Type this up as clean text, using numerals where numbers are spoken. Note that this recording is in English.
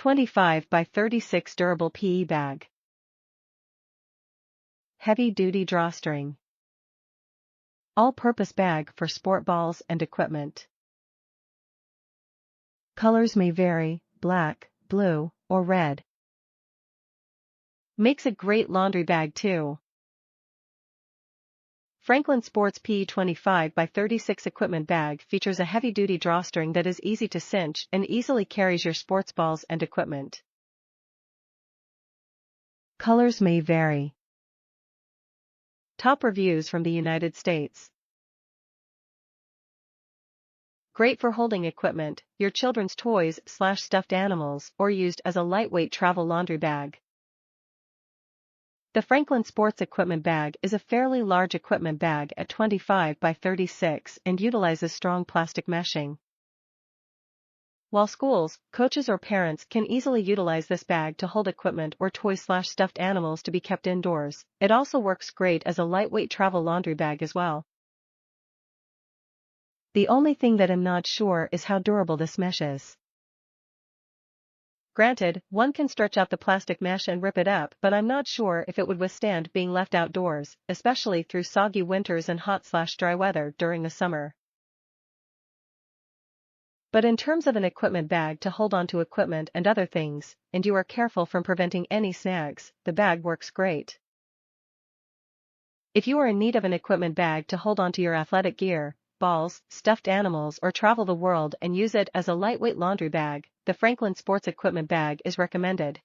25 by 36 durable PE bag. Heavy-duty drawstring. All-purpose bag for sport balls and equipment. Colors may vary: black, blue, or red. Makes a great laundry bag too. Franklin Sports PE 25 by 36 equipment bag features a heavy-duty drawstring that is easy to cinch and easily carries your sports balls and equipment. Colors may vary. Top reviews from the United States. Great for holding equipment, your children's toys/stuffed animals, or used as a lightweight travel laundry bag. The Franklin Sports Equipment Bag is a fairly large equipment bag at 25 by 36 and utilizes strong plastic meshing. While schools, coaches or parents can easily utilize this bag to hold equipment or toys/stuffed animals to be kept indoors, it also works great as a lightweight travel laundry bag as well. The only thing that I'm not sure is how durable this mesh is. Granted, one can stretch out the plastic mesh and rip it up, but I'm not sure if it would withstand being left outdoors, especially through soggy winters and hot/dry weather during the summer. But in terms of an equipment bag to hold onto equipment and other things, and you are careful from preventing any snags, the bag works great. If you are in need of an equipment bag to hold onto your athletic gear, balls, stuffed animals, or travel the world and use it as a lightweight laundry bag, the Franklin Sports Equipment Bag is recommended.